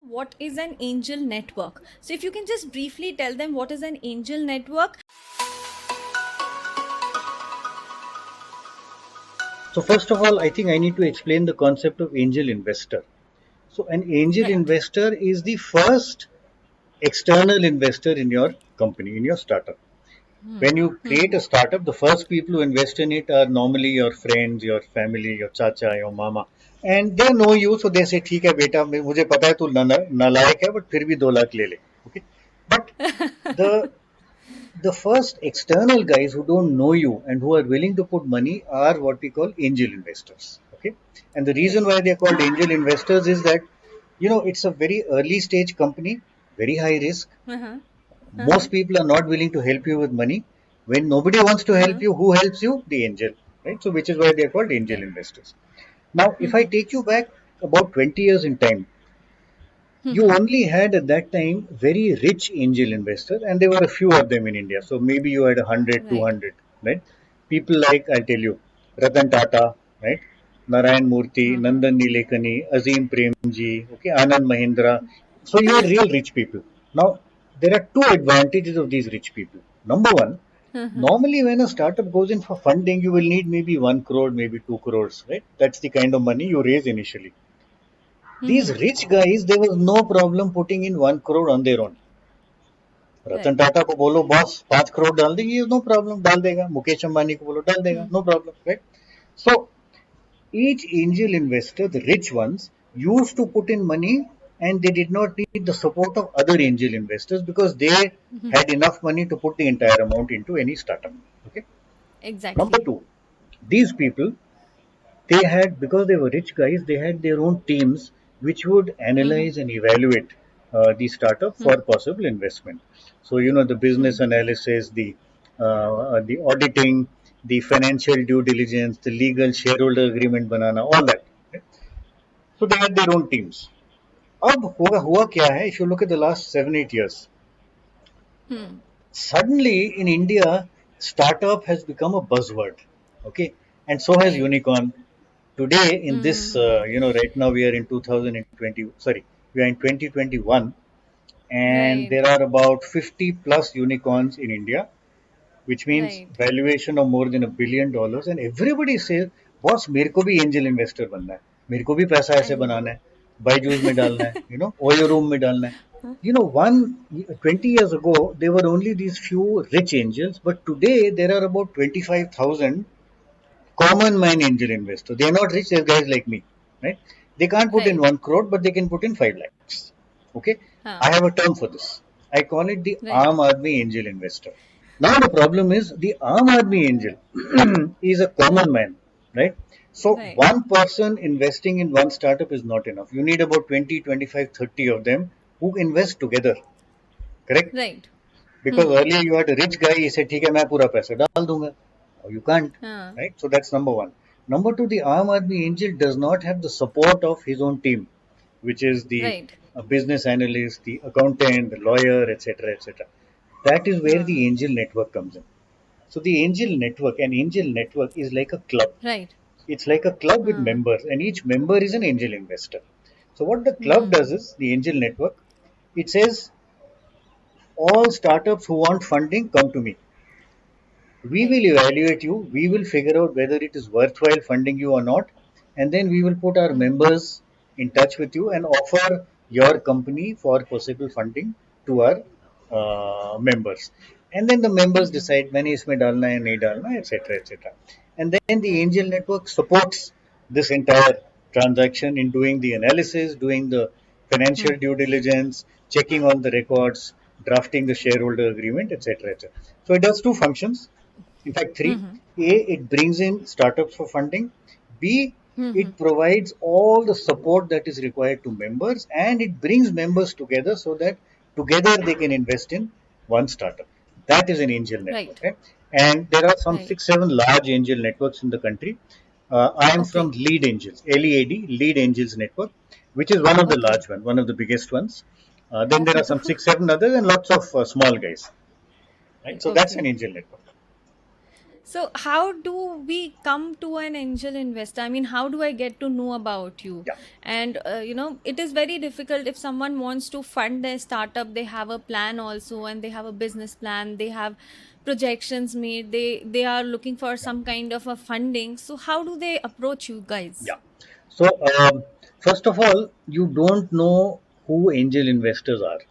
what is an angel network. So if you can just briefly tell them what is an angel network. So first of all, I think I need to explain the concept of angel investor. So an angel Right. investor is the first external investor in your company, in your startup. When you create a startup, the first people who invest in it are normally your friends, your family, your chacha, your mama, and they know you, so they say, "ठीक है बेटा, मुझे पता है तू नालायक है, but फिर भी 2 लाख ले ले." Okay, but the the first external guys who don't know you and who are willing to put money are what we call angel investors. Okay, and the reason Right. why they are called angel investors is that it's a very early stage company, very high risk. Uh-huh. Uh-huh. Most people are not willing to help you with money. When nobody wants to help Uh-huh. you, who helps you? The angel, right? So, which is why they are called angel Right. investors. Now, if I take you back about 20 years in time, you only had at that time very rich angel investors, and there were a few of them in India. So maybe you had 100, Right. 200, right? People like, I'll tell you, Ratan Tata, right? Narayan Murthy, Nandan Nilekani, Azim Premji, okay, Anand Mahindra. So you had real rich people. Now, there are two advantages of these rich people. Number one, normally when a startup goes in for funding, you will need maybe 1 crore, maybe 2 crores, right? That's the kind of money you raise initially. These rich guys, there was no problem putting in 1 crore on their own. Ratan Right. Tata को बोलो boss 5 crore डाल देंगे no problem डाल देगा मुकेश अंबानी को बोलो डाल देगा no problem right so each angel investor the rich ones used to put in money and they did not need the support of other angel investors because they had enough money to put the entire amount into any startup okay number Exactly. 2 these people they had because they were rich guys they had their own teams which would analyze and evaluate the startup for possible investment so the business analysis the auditing the financial due diligence the legal shareholder agreement banana all that right? So they had their own teams अब हुआ क्या है if you look at the last 7-8 years suddenly in India startup has become a buzzword okay and so has Right. unicorn today in this right now we are in 2020 sorry we are in 2021 and Right. there are about 50 plus unicorns in India which means Right. valuation of more than $1 billion and everybody says boss मेरे को भी angel investor बनना है मेरे को भी पैसा ऐसे And बनाना है बायजूस में डालना है ओयो रूम में डालना है one 20 years ago there were only these few rich angels but today there are about 25,000 common man angel investor. They are not rich, they're guys like me, right? They can't put in right. 1 crore, but they can put in 5 lakhs. Okay, I Huh. have a term for this. I call it the Right. Aam Aadmi angel investor. Now the problem is the Aam Aadmi angel is a common man, right? So Right. one person investing in one startup is not enough. You need about 20, 25, 30 of them who invest together, correct? Right. Because earlier you had a rich guy, he said, ठीक है मैं पूरा पैसा डाल दूंगा. Now you can't, Huh. right? So that's number one. Number two, the Aam Aadmi Angel does not have the support of his own team, which is the Right. business analyst, the accountant, the lawyer, etc., etc. That is where the Huh. angel network comes in. So the an angel network is like a club. Right. It's like a club with Huh. members, and each member is an angel investor. So what the club does is the angel network. It says all startups who want funding come to me. We Right. will evaluate you. We will figure out whether it is worthwhile funding you or not. And then we will put our members in touch with you and offer your company for possible funding to our members. And then the members decide मैंने इसमें डालना है नहीं डालना है etc etc. And then the Right. angel network supports this entire transaction in doing the analysis, doing the financial due diligence, checking on the records, drafting the shareholder agreement, etc. etc. So it does two functions. In fact, three. A, it brings in startups for funding. B, it provides all the support that is required to members and it brings members together so that together they can invest in one startup. That is an angel network. Right. Right? And there are some Right. 6, 7 large angel networks in the country. I am from Okay. Lead Angels, LEAD, Lead Angels Network, which is one of the Okay. large ones, one of the biggest ones. Then there are some 6, 7 others and lots of small guys. Right? So that's an Okay. angel network. So how do we come to an angel investor? I mean, how do I get to know about you? Yeah. And it is very difficult if someone wants to fund their startup. They have a plan also, and they have a business plan, they have projections made, they are looking for some kind of a funding. So how do they approach you guys? Yeah. So, first of all, you don't know who angel investors are.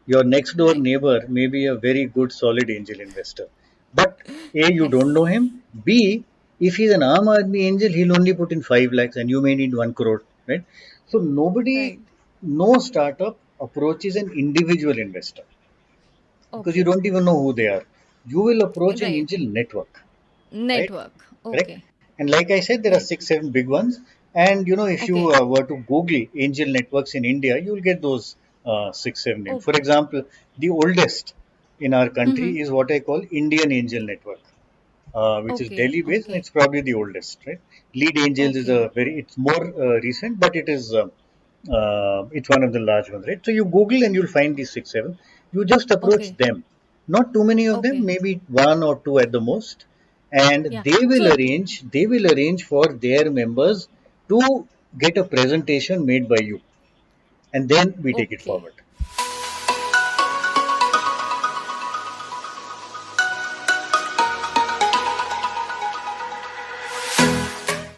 Your next door Right. neighbor may be a very good, solid angel investor. But A, you don't Yes. know him. B, if he's an Aam Aadmi angel, he'll only put in 5 lakhs and you may need 1 crore. Right? So, nobody, Right. no startup approaches an individual investor because you Okay. don't even know who they are. You will approach an Right. angel network, right? Network. Correct. Okay. And like I said, there are Right. 6, 7 big ones. And if you Okay. were to Google angel networks in India, you will get those 6, 7 names. For Okay. example, the oldest in our Mm-hmm. country is what I call Indian Angel Network, which is Okay. Delhi based, and Okay. it's probably the oldest, right? Lead Angels is Okay. a it's more recent, but it's one of the large ones, right? So you Google and you'll find these 6, 7. You just approach Okay. them. Not too many of them, Okay. maybe one or two at the most, and Yeah. they will So, arrange they will arrange for their members to get a presentation made by you, and then we take it okay. forward.